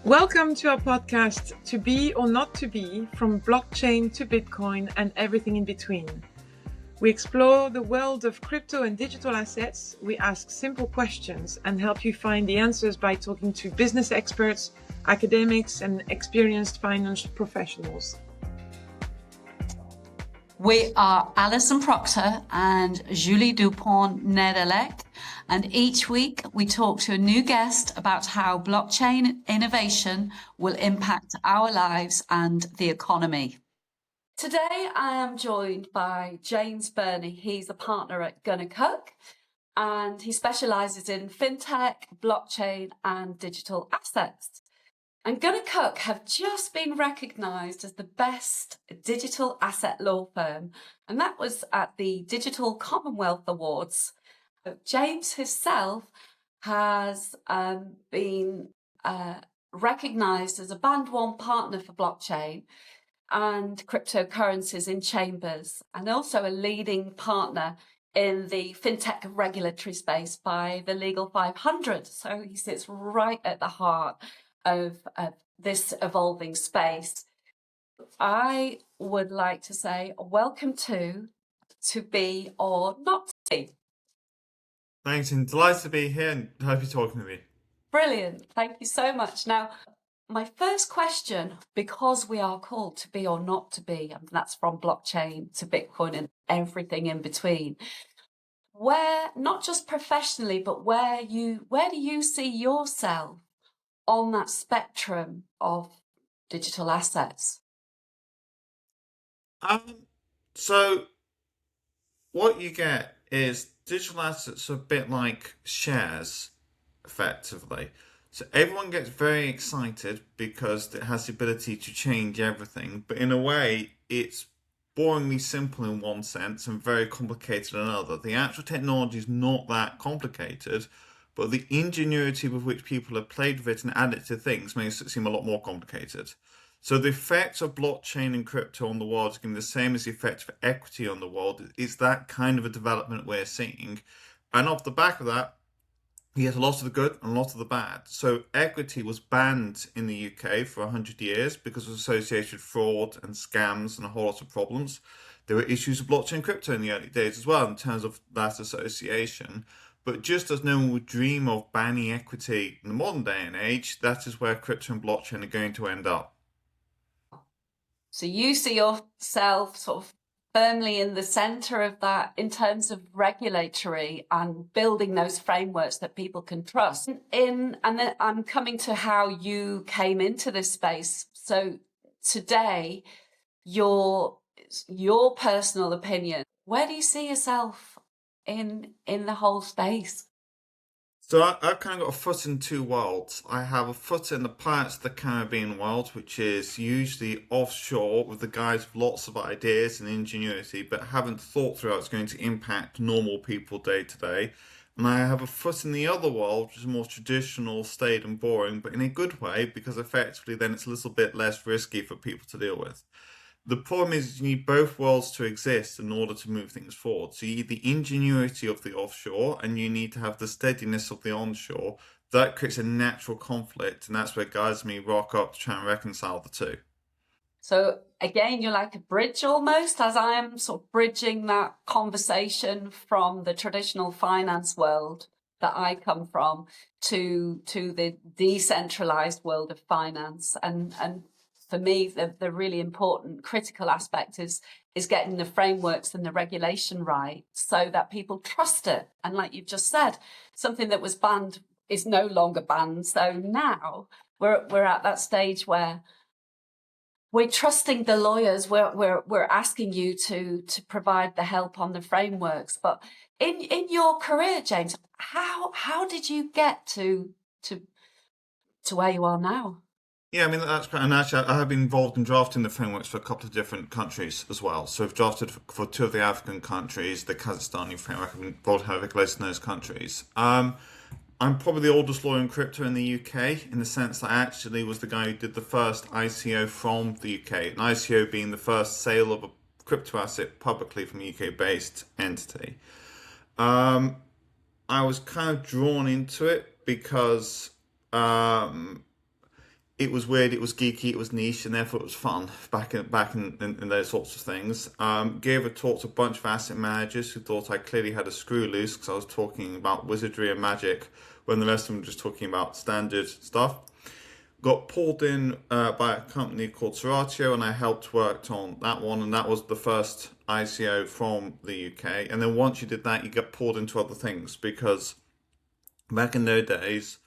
Welcome to our podcast, To Be or Not to Be, from blockchain to Bitcoin and everything in between. We explore the world of crypto and digital assets. We ask simple questions and help you find the answers by talking to business experts, academics, and experienced financial professionals. We are Alison Proctor and Julie Dupont-Nederlech, and each week we talk to a new guest about how blockchain innovation will impact our lives and the economy. Today I am joined by James Burnie. He's a partner at Gunnercooke and he specialises in FinTech, blockchain and digital assets. And Gunnercooke have just been recognised as the best digital asset law firm, and that was at the Digital Commonwealth Awards. James himself has been recognised as a Band 1 partner for blockchain and cryptocurrencies in Chambers, and also a leading partner in the FinTech regulatory space by the Legal 500. So he sits right at the heart of this evolving space. I would like to say welcome to Be or Not to Be. Thanks, and delighted to be here and hope you're talking to me. Brilliant, thank you so much. Now, my first question, because we are called To Be or Not to Be, and that's from blockchain to Bitcoin and everything in between, where, not just professionally, but where do you see yourself on that spectrum of digital assets? So what you get is digital assets are a bit like shares, effectively. So everyone gets very excited because it has the ability to change everything, but in a way it's boringly simple in one sense and very complicated in another. The actual technology is not that complicated, but the ingenuity with which people have played with it and added to things makes it seem a lot more complicated. So the effects of blockchain and crypto on the world is going to be the same as the effect of equity on the world. It's that kind of a development we're seeing. And off the back of that, you get a lot of the good and a lot of the bad. So equity was banned in the UK for 100 years because it was associated with fraud and scams and a whole lot of problems. There were issues with blockchain and crypto in the early days as well in terms of that association. But just as no one would dream of banning equity in the modern day and age, that is where crypto and blockchain are going to end up. So you see yourself sort of firmly in the centre of that in terms of regulatory and building those frameworks that people can trust. And then I'm coming to how you came into this space. So today, your personal opinion, where do you see yourself in the whole space? So I've kind of got a foot in two worlds. I have a foot in the Pirates of the Caribbean world, which is usually offshore with the guys with lots of ideas and ingenuity, but haven't thought through how it's going to impact normal people day to day. And I have a foot in the other world, which is more traditional, staid and boring, but in a good way, because effectively then it's a little bit less risky for people to deal with. The problem is you need both worlds to exist in order to move things forward. So you need the ingenuity of the offshore and you need to have the steadiness of the onshore. That creates a natural conflict, and that's where guys and me rock up to try and reconcile the two. So again, you're like a bridge almost, as I am sort of bridging that conversation from the traditional finance world that I come from to the decentralized world of finance. And for me, the really important critical aspect is getting the frameworks and the regulation right so that people trust it. And like you've just said, something that was banned is no longer banned. So now we're at that stage where we're trusting the lawyers. We're asking you to provide the help on the frameworks. But in your career, James, how did you get to where you are now? Yeah, I mean, that's great. And actually, I have been involved in drafting the frameworks for a couple of different countries as well. So I've drafted for two of the African countries, the Kazakhstani framework. I've been involved in how regulation in those countries. I'm probably the oldest lawyer in crypto in the UK, in the sense that I actually was the guy who did the first ICO from the UK. An ICO being the first sale of a crypto asset publicly from a UK-based entity. I was kind of drawn into it because it was weird, it was geeky, it was niche, and therefore it was fun back in those sorts of things. Gave a talk to a bunch of asset managers who thought I clearly had a screw loose because I was talking about wizardry and magic when the rest of them were just talking about standard stuff. Got pulled in by a company called Seratio, and I helped worked on that one, and that was the first ICO from the UK. And then once you did that, you get pulled into other things because back in those days,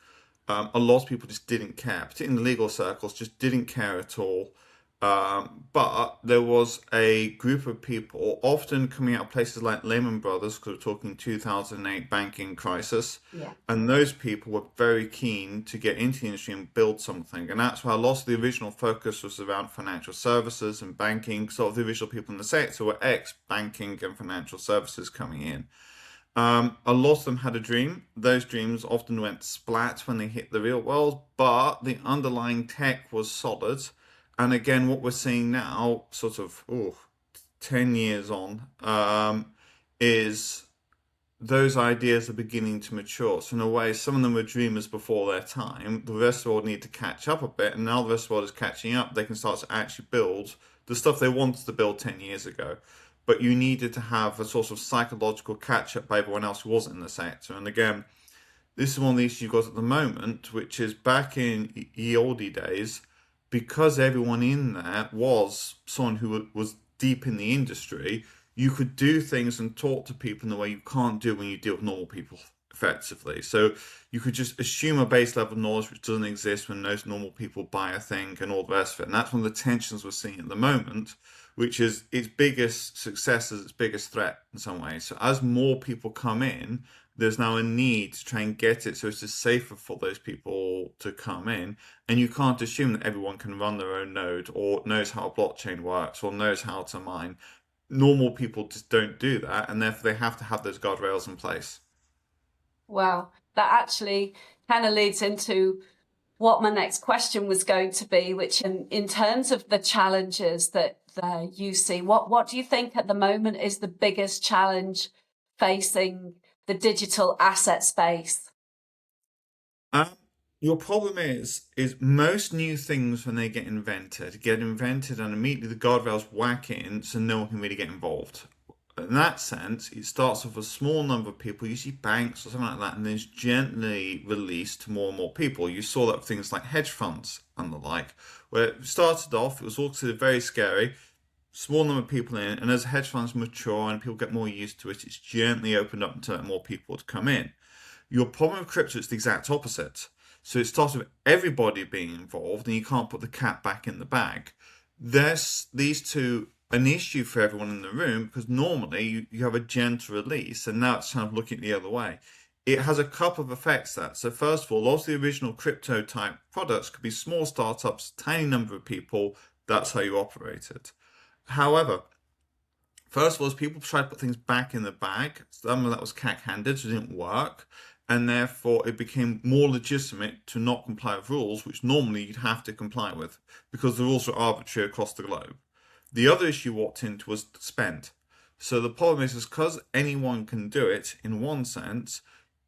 a lot of people just didn't care, particularly in the legal circles, just didn't care at all. But there was a group of people, often coming out of places like Lehman Brothers, because we're talking 2008 banking crisis, and those people were very keen to get into the industry and build something. And that's why a lot of the original focus was around financial services and banking. Sort of the original people in the sector were ex-banking and financial services coming in. A lot of them had a dream. Those dreams often went splat when they hit the real world, but the underlying tech was solid. And again, what we're seeing now, sort of 10 years on, is those ideas are beginning to mature. So in a way, some of them were dreamers before their time. The rest of the world need to catch up a bit, and now the rest of the world is catching up. They can start to actually build the stuff they wanted to build 10 years ago. But you needed to have a sort of psychological catch-up by everyone else who wasn't in the sector. And again, this is one of the issues you've got at the moment, which is back in ye olde days, because everyone in there was someone who was deep in the industry, you could do things and talk to people in the way you can't do when you deal with normal people effectively. So you could just assume a base level of knowledge which doesn't exist when those normal people buy a thing and all the rest of it. And that's one of the tensions we're seeing at the moment, which is its biggest success is its biggest threat in some ways. So as more people come in, there's now a need to try and get it so it's just safer for those people to come in. And you can't assume that everyone can run their own node or knows how a blockchain works or knows how to mine. Normal people just don't do that, and therefore they have to have those guardrails in place. Well, that actually kind of leads into what my next question was going to be, which in terms of the challenges that you see, what do you think at the moment is the biggest challenge facing the digital asset space? Your problem is most new things when they get invented and immediately the guardrails whack in so no one can really get involved. In that sense, it starts with a small number of people, usually banks or something like that, and then it's gently released to more and more people. You saw that with things like hedge funds and the like, where it started off, it was all considered very scary, small number of people in, and as hedge funds mature and people get more used to it, it's gently opened up to let more people to come in. Your problem with crypto is the exact opposite. So it starts with everybody being involved, and you can't put the cat back in the bag. There's these two an issue for everyone in the room because normally you have a gentle release, and now it's kind of looking the other way. It has a couple of effects that. So first of all, lots of the original crypto type products could be small startups, tiny number of people. That's how you operate it. However, first of all, as people try to put things back in the bag, some of that was cack-handed, so it didn't work. And therefore it became more legitimate to not comply with rules, which normally you'd have to comply with because the rules are arbitrary across the globe. The other issue walked into was spend. So the problem is because anyone can do it in one sense,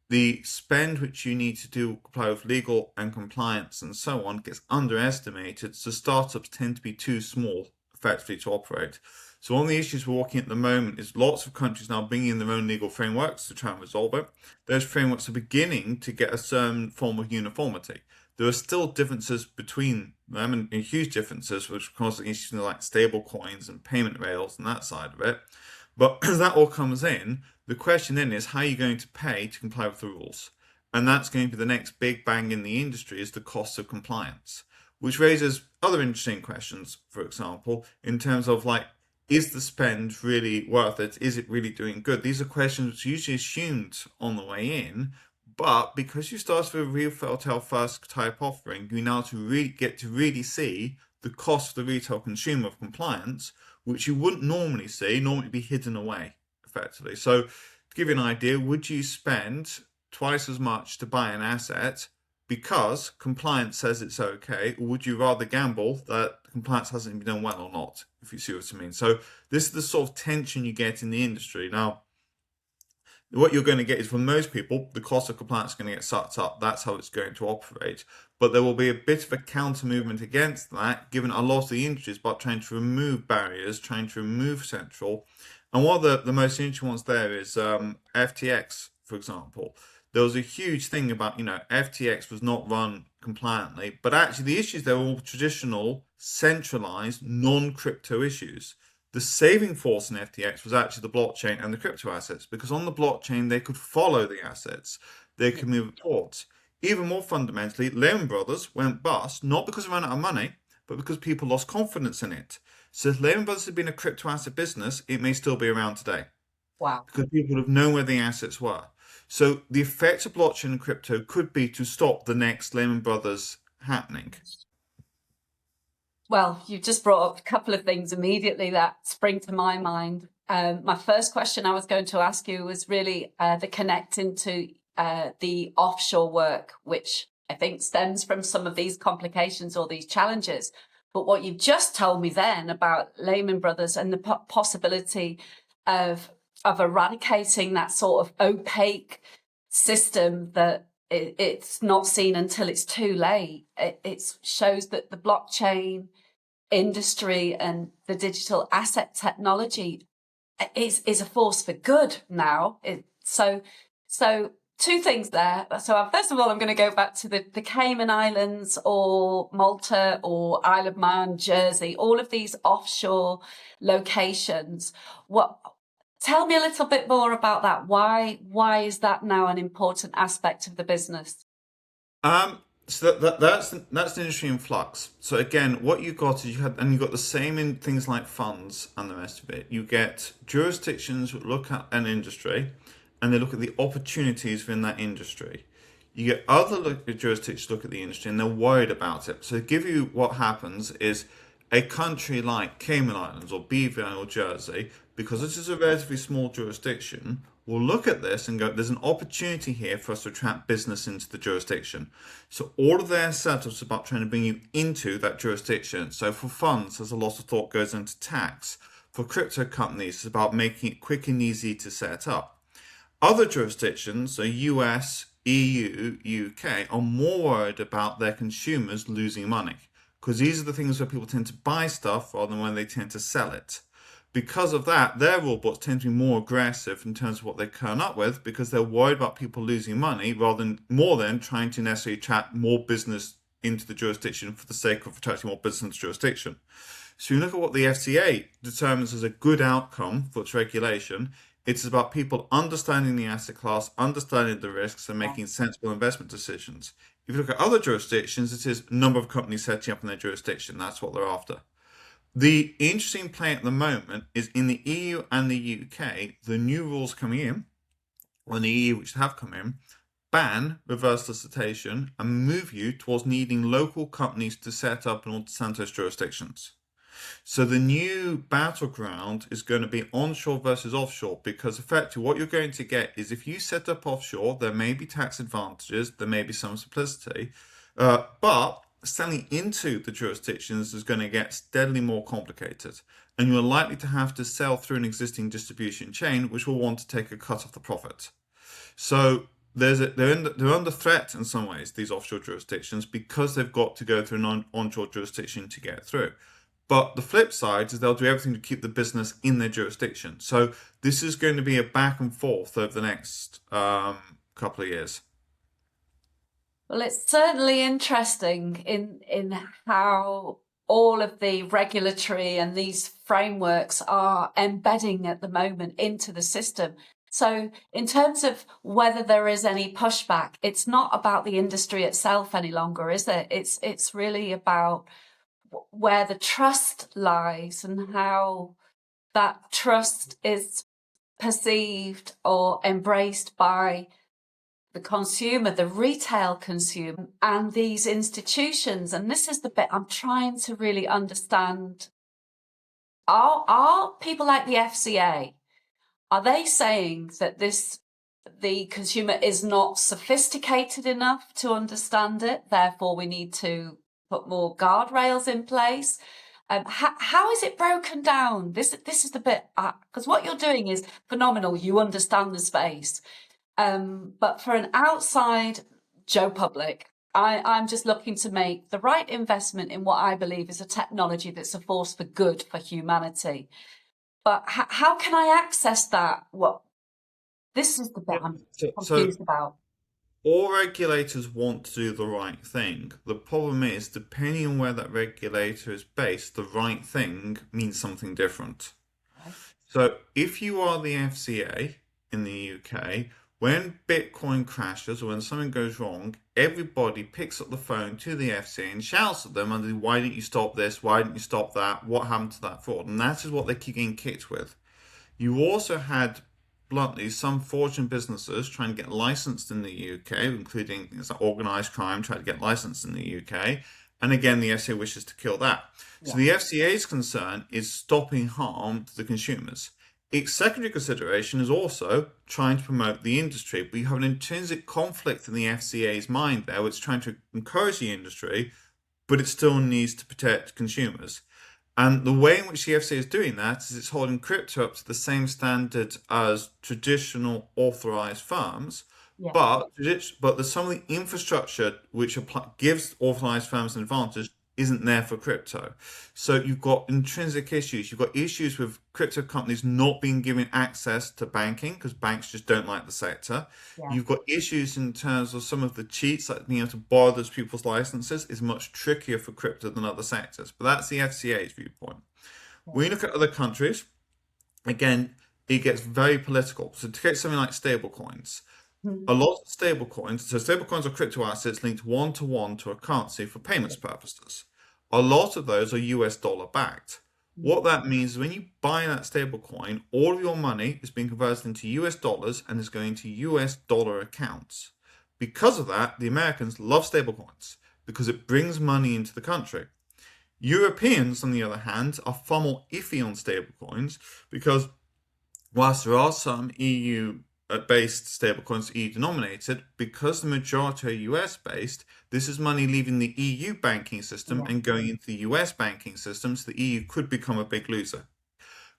the spend which you need to do comply with legal and compliance and so on gets underestimated. So startups tend to be too small effectively to operate. So one of the issues we're walking at the moment is lots of countries now bringing in their own legal frameworks to try and resolve it. Those frameworks are beginning to get a certain form of uniformity. There are still differences between them and huge differences, which cause issues like stable coins and payment rails and that side of it. But as that all comes in, the question then is how are you going to pay to comply with the rules? And that's going to be the next big bang in the industry is the cost of compliance, which raises other interesting questions, for example, in terms of like, is the spend really worth it? Is it really doing good? These are questions which are usually assumed on the way in, but because you start with a real retail first type offering, you now get to really see the cost for the retail consumer of compliance, which you wouldn't normally see, normally be hidden away effectively. So to give you an idea, would you spend twice as much to buy an asset because compliance says it's okay, or would you rather gamble that compliance hasn't been done well or not, if you see what I mean? So this is the sort of tension you get in the industry. Now, What you're going to get is, for most people, the cost of compliance is going to get sucked up. That's how it's going to operate. But there will be a bit of a counter movement against that, given a lot of the industry is about trying to remove barriers, trying to remove central. And one of the most interesting ones there is FTX, for example. There was a huge thing about, FTX was not run compliantly, but actually the issues, they were all traditional, centralized, non-crypto issues. The saving force in FTX was actually the blockchain and the crypto assets, because on the blockchain, they could follow the assets, they could move reports. Even more fundamentally, Lehman Brothers went bust, not because they ran out of money, but because people lost confidence in it. So if Lehman Brothers had been a crypto asset business, it may still be around today. Wow. Because people would have known where the assets were. So the effect of blockchain and crypto could be to stop the next Lehman Brothers happening. Well, you've just brought up a couple of things immediately that spring to my mind. My first question I was going to ask you was really the connecting to the offshore work, which I think stems from some of these complications or these challenges. But what you've just told me then about Lehman Brothers and the possibility of eradicating that sort of opaque system that it's not seen until it's too late. It shows that the blockchain industry and the digital asset technology is a force for good now. So two things there. So first of all, I'm going to go back to the Cayman Islands or Malta or Isle of Man, Jersey, all of these offshore locations. Tell me a little bit more about that. Why is that now an important aspect of the business? So that's an industry in flux. So again, what you got is you've got the same in things like funds and the rest of it. You get jurisdictions that look at an industry and they look at the opportunities within that industry. You get other jurisdictions look at the industry and they're worried about it. So to give you what happens is a country like Cayman Islands or BVI or Jersey, because this is a relatively small jurisdiction, will look at this and go, there's an opportunity here for us to attract business into the jurisdiction. So all of their setups are about trying to bring you into that jurisdiction. So for funds, there's a lot of thought goes into tax. For crypto companies, it's about making it quick and easy to set up. Other jurisdictions, so US, EU, UK, are more worried about their consumers losing money, because these are the things where people tend to buy stuff rather than when they tend to sell it. Because of that, their rulebooks tend to be more aggressive in terms of what they turn up with, because they're worried about people losing money more than trying to necessarily attract more business into the jurisdiction for the sake of attracting more business into the jurisdiction. So you look at what the FCA determines as a good outcome for its regulation. It's about people understanding the asset class, understanding the risks, and making sensible investment decisions. If you look at other jurisdictions, it is number of companies setting up in their jurisdiction. That's what they're after. The interesting play at the moment is in the EU and the UK, the new rules coming in, or in the EU which have come in, ban reverse solicitation and move you towards needing local companies to set up in order to stand those jurisdictions. So the new battleground is going to be onshore versus offshore, because effectively what you're going to get is, if you set up offshore, there may be tax advantages, there may be some simplicity, but selling into the jurisdictions is going to get steadily more complicated, and you're likely to have to sell through an existing distribution chain, which will want to take a cut of the profit. So they're under threat in some ways, these offshore jurisdictions, because they've got to go through an onshore jurisdiction to get through. But the flip side is they'll do everything to keep the business in their jurisdiction. So this is going to be a back and forth over the next couple of years. Well, it's certainly interesting in how all of the regulatory and these frameworks are embedding at the moment into the system. So in terms of whether there is any pushback, it's not about the industry itself any longer, is it? It's really about where the trust lies and how that trust is perceived or embraced by the consumer, the retail consumer, and these institutions. And this is the bit I'm trying to really understand. Are people like the FCA, are they saying that the consumer is not sophisticated enough to understand it, therefore we need to put more guardrails in place? How is it broken down? This is the bit, because what you're doing is phenomenal. You understand the space. But for an outside Joe Public, I'm just looking to make the right investment in what I believe is a technology that's a force for good for humanity. But how can I access that? This is the bit I'm confused about. All regulators want to do the right thing. The problem is, depending on where that regulator is based, the right thing means something different. Right. So if you are the FCA in the UK, when Bitcoin crashes or when something goes wrong, everybody picks up the phone to the FCA and shouts at them, and why didn't you stop this? Why didn't you stop that? What happened to that fraud? And that is what they keep getting kicked with. You also had, bluntly, some fraudulent businesses trying to get licensed in the UK, including things like organised crime trying to get licensed in the UK. And again, the FCA wishes to kill that. Yeah. So the FCA's concern is stopping harm to the consumers. Its secondary consideration is also trying to promote the industry, but you have an intrinsic conflict in the FCA's mind there, where it's trying to encourage the industry, but it still needs to protect consumers. And the way in which the FCA is doing that is it's holding crypto up to the same standard as traditional authorized firms, yeah. but there's some of the infrastructure which gives authorized firms an advantage isn't there for crypto. So you've got intrinsic issues. You've got issues with crypto companies not being given access to banking because banks just don't like the sector. Yeah. You've got issues in terms of some of the cheats, like being able to borrow those people's licenses is much trickier for crypto than other sectors. But that's the FCA's viewpoint. Yeah. When you look at other countries, again, it gets very political. So to take something like stablecoins, a lot of stablecoins, so stablecoins are crypto assets linked one-to-one to a currency for payments purposes. A lot of those are US dollar backed. What that means is when you buy that stablecoin, all of your money is being converted into US dollars and is going to US dollar accounts. Because of that, the Americans love stablecoins because it brings money into the country. Europeans, on the other hand, are far more iffy on stablecoins because whilst there are some EU-based stablecoins, EU-denominated, because the majority are US-based, this is money leaving the EU banking system and going into the US banking system, so the EU could become a big loser.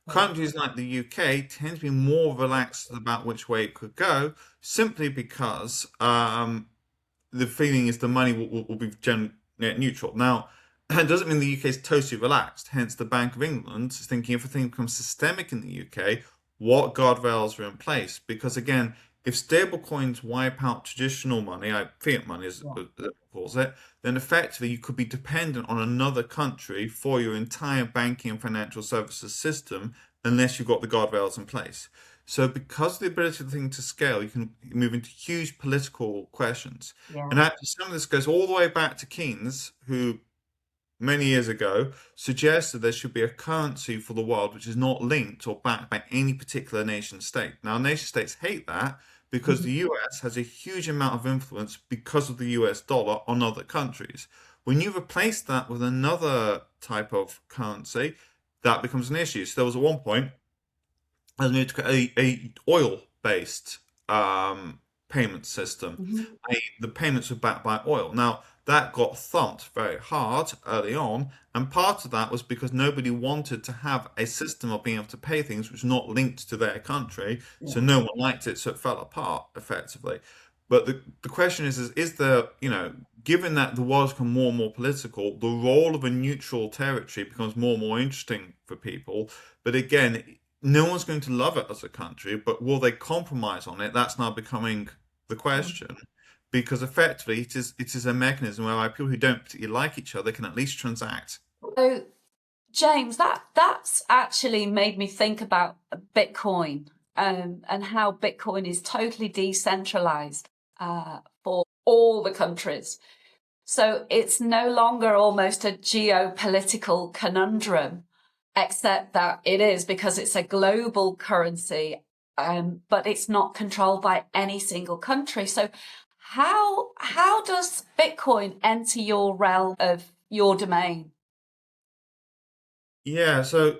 Countries like the UK tend to be more relaxed about which way it could go, simply because the feeling is the money will be generally net neutral. Now, that doesn't mean the UK is totally relaxed, hence the Bank of England is thinking if a thing becomes systemic in the UK, what guardrails are in place? Because again, if stablecoins wipe out traditional money, fiat money as it calls it, then effectively you could be dependent on another country for your entire banking and financial services system unless you've got the guardrails in place. So because of the ability of the thing to scale, you can move into huge political questions. Yeah. And actually some of this goes all the way back to Keynes, who many years ago suggested there should be a currency for the world which is not linked or backed by any particular nation state. Now, nation states hate that because the US has a huge amount of influence because of the US dollar on other countries. When you replace that with another type of currency, that becomes an issue. So there was at one point a oil-based payment system. The payments were backed by oil. Now, that got thumped very hard early on, and part of that was because nobody wanted to have a system of being able to pay things which was not linked to their country, so no one liked it, so it fell apart effectively. But the question is there, given that the world's become more and more political, the role of a neutral territory becomes more and more interesting for people. But again, no one's going to love it as a country, but will they compromise on it? That's now becoming the question. Because effectively, it is a mechanism whereby people who don't particularly like each other can at least transact. So, James, that's actually made me think about Bitcoin and how Bitcoin is totally decentralized for all the countries. So it's no longer almost a geopolitical conundrum, except that it is because it's a global currency, but it's not controlled by any single country. So how does Bitcoin enter your realm of your domain? Yeah, so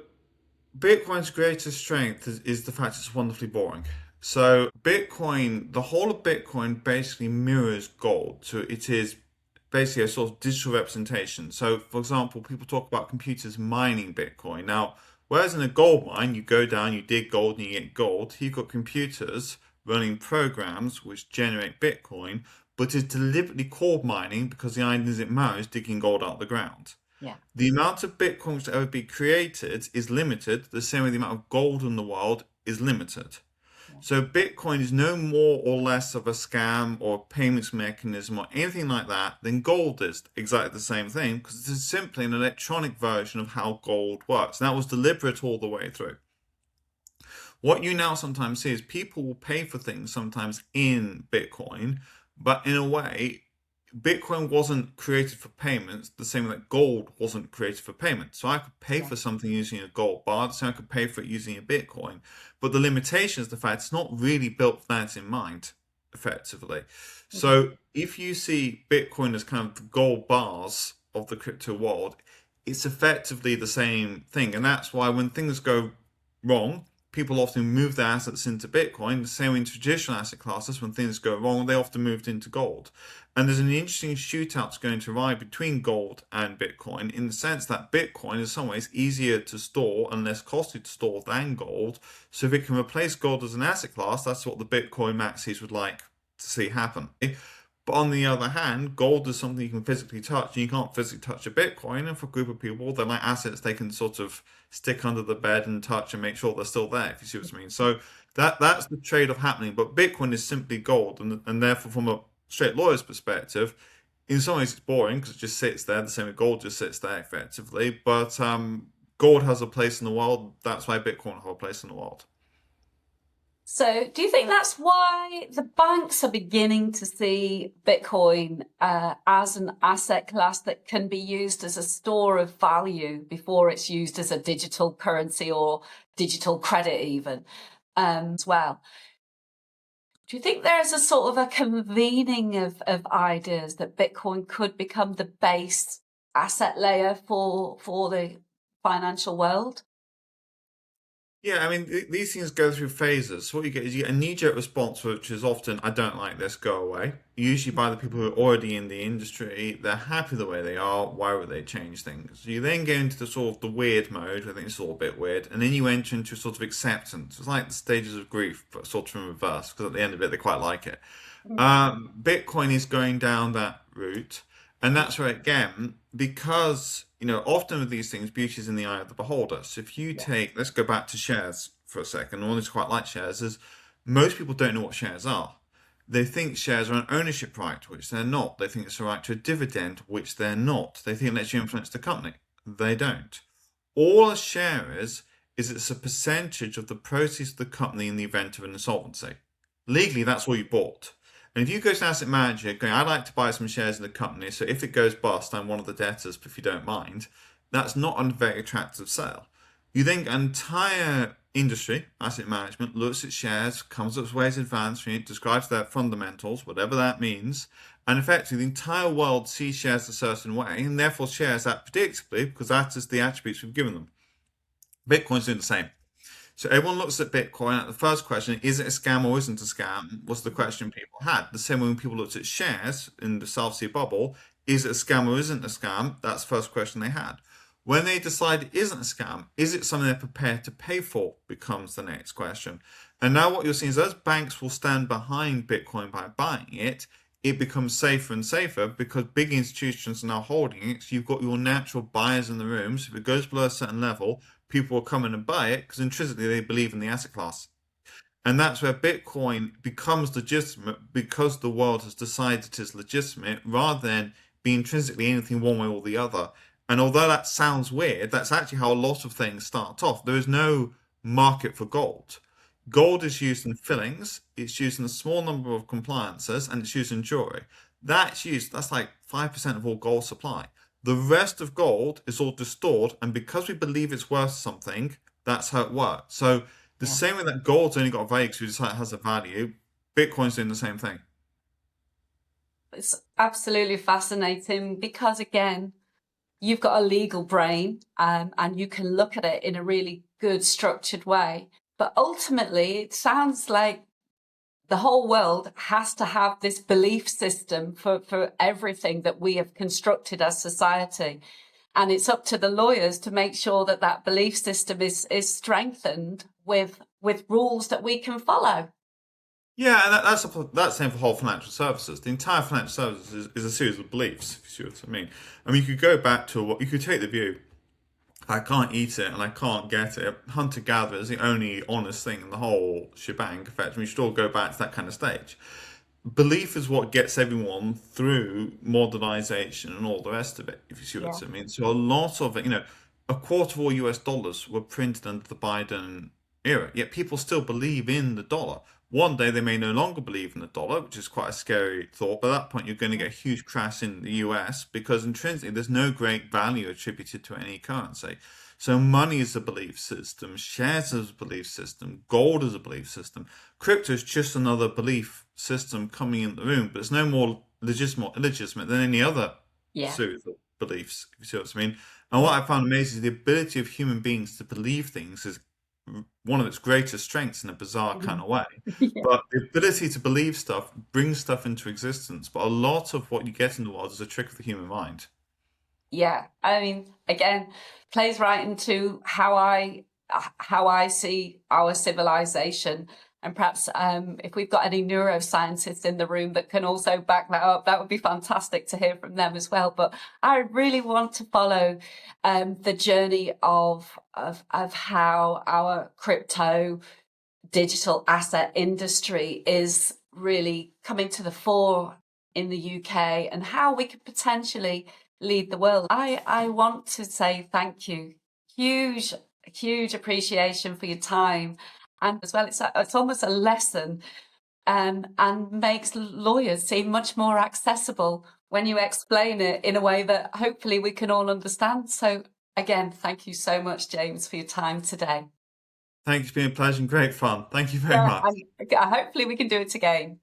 Bitcoin's greatest strength is the fact it's wonderfully boring. So Bitcoin, the whole of Bitcoin basically mirrors gold. So it is basically a sort of digital representation. So, for example, people talk about computers mining Bitcoin. Now, whereas in a gold mine, you go down, you dig gold, and you get gold, you've got computers running programs which generate Bitcoin, but it's deliberately called mining because the idea is it matters digging gold out of the ground. Yeah. The amount of Bitcoin which will ever be created is limited, the same way the amount of gold in the world is limited. So Bitcoin is no more or less of a scam or a payments mechanism or anything like that than gold is. Exactly the same thing, because it's simply an electronic version of how gold works. And that was deliberate all the way through. What you now sometimes see is people will pay for things sometimes in Bitcoin, but in a way, Bitcoin wasn't created for payments the same way that gold wasn't created for payments. So I could pay for something using a gold bar, so I could pay for it using a Bitcoin. But the limitation is the fact it's not really built with that in mind, effectively. So if you see Bitcoin as kind of the gold bars of the crypto world, it's effectively the same thing. And that's why when things go wrong, people often move their assets into Bitcoin. The same way in traditional asset classes, when things go wrong, they often moved into gold. And there's an interesting shootout going to ride between gold and Bitcoin in the sense that Bitcoin is in some ways easier to store and less costly to store than gold. So if it can replace gold as an asset class, that's what the Bitcoin maxis would like to see happen. But on the other hand, gold is something you can physically touch, and you can't physically touch a Bitcoin. And for a group of people, they're like assets they can sort of stick under the bed and touch and make sure they're still there, if you see what I mean. So that's the trade-off happening. But Bitcoin is simply gold, and therefore, from a straight lawyer's perspective, in some ways it's boring because it just sits there, the same way gold just sits there effectively. But gold has a place in the world. That's why Bitcoin will have a place in the world. So do you think that's why the banks are beginning to see Bitcoin as an asset class that can be used as a store of value before it's used as a digital currency or digital credit even as well? Do you think there's a sort of a convening of ideas that Bitcoin could become the base asset layer for the financial world? Yeah, I mean, these things go through phases. So what you get is you get a knee-jerk response, which is often, I don't like this, go away. Usually by the people who are already in the industry, they're happy the way they are, why would they change things? You then go into the sort of the weird mode, I think it's all a bit weird, and then you enter into sort of acceptance. It's like the stages of grief, but sort of in reverse, because at the end of it, they quite like it. Bitcoin is going down that route. And that's where, again, because, often with these things, beauty is in the eye of the beholder. So if you take, let's go back to shares for a second. One is quite like shares is most people don't know what shares are. They think shares are an ownership right, which they're not. They think it's a right to a dividend, which they're not. They think it lets you influence the company. They don't. All a share is it's a percentage of the proceeds of the company in the event of an insolvency. Legally, that's all you bought. And if you go to an asset manager going, I'd like to buy some shares in the company, so if it goes bust, I'm one of the debtors, if you don't mind, that's not a very attractive sale. You then get an entire industry, asset management, looks at shares, comes up with ways of advancing it, describes their fundamentals, whatever that means, and effectively the entire world sees shares a certain way, and therefore shares act predictably, because that is the attributes we've given them. Bitcoin's doing the same. So everyone looks at Bitcoin. The first question, is it a scam or isn't it a scam, was the question people had. The same way when people looked at shares in the South Sea bubble, is it a scam or isn't it a scam? That's the first question they had. When they decide it isn't a scam, is it something they're prepared to pay for, becomes the next question. And now what you're seeing is as banks will stand behind Bitcoin by buying it, it becomes safer and safer because big institutions are now holding it. So you've got your natural buyers in the room. So if it goes below a certain level, people will come in and buy it because intrinsically they believe in the asset class. And that's where Bitcoin becomes legitimate because the world has decided it is legitimate rather than being intrinsically anything one way or the other. And although that sounds weird, that's actually how a lot of things start off. There is no market for gold. Gold is used in fillings, it's used in a small number of compliances, and it's used in jewelry. That's like 5% of all gold supply. The rest of gold is all stored, and because we believe it's worth something, that's how it works. So the same way that gold's only got a value because we decide it has a value, Bitcoin's doing the same thing. It's absolutely fascinating because, again, you've got a legal brain and you can look at it in a really good structured way. But ultimately, it sounds like the whole world has to have this belief system for everything that we have constructed as society. And it's up to the lawyers to make sure that that belief system is strengthened with rules that we can follow. Yeah, and that's the same for whole financial services. The entire financial services is a series of beliefs, if you see what I mean. I mean, you could go back to you could take the view, I can't eat it and I can't get it. Hunter-gatherer is the only honest thing in the whole shebang, effectively. We should all go back to that kind of stage. Belief is what gets everyone through modernization and all the rest of it, if you see what I mean. So a lot of it, a quarter of all US dollars were printed under the Biden era, yet people still believe in the dollar. One day they may no longer believe in the dollar, which is quite a scary thought. But at that point, you're going to get a huge crash in the US because intrinsically there's no great value attributed to any currency. So money is a belief system, shares is a belief system, gold is a belief system. Crypto is just another belief system coming in the room, but it's no more legitimate or illegitimate than any other series of beliefs, if you see what I mean. And what I found amazing is the ability of human beings to believe things is one of its greatest strengths in a bizarre kind of way. But the ability to believe stuff brings stuff into existence. But a lot of what you get in the world is a trick of the human mind. Yeah, I mean, again, plays right into how I see our civilization. And perhaps if we've got any neuroscientists in the room that can also back that up, that would be fantastic to hear from them as well. But I really want to follow the journey of how our crypto digital asset industry is really coming to the fore in the UK and how we could potentially lead the world. I want to say thank you. Huge appreciation for your time. And as well, it's almost a lesson and makes lawyers seem much more accessible when you explain it in a way that hopefully we can all understand. So again, thank you so much, James, for your time today. Thank you. It's been a pleasure and great fun. Thank you very much. Hopefully we can do it again.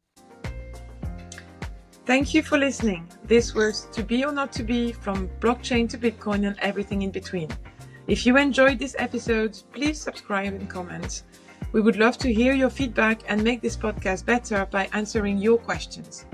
Thank you for listening. This was To Be or Not to Be, from blockchain to Bitcoin and everything in between. If you enjoyed this episode, please subscribe and comment. We would love to hear your feedback and make this podcast better by answering your questions.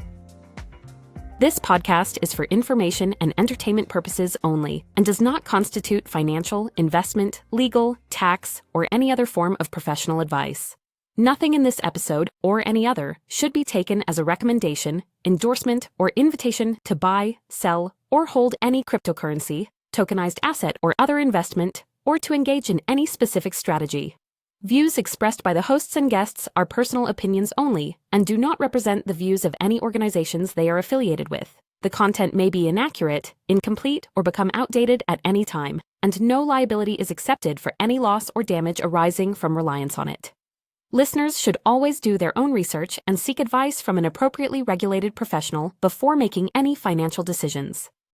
This podcast is for information and entertainment purposes only and does not constitute financial, investment, legal, tax, or any other form of professional advice. Nothing in this episode, or any other, should be taken as a recommendation, endorsement, or invitation to buy, sell, or hold any cryptocurrency, tokenized asset, or other investment, or to engage in any specific strategy. Views expressed by the hosts and guests are personal opinions only and do not represent the views of any organizations they are affiliated with. The content may be inaccurate, incomplete, or become outdated at any time, and no liability is accepted for any loss or damage arising from reliance on it. Listeners should always do their own research and seek advice from an appropriately regulated professional before making any financial decisions.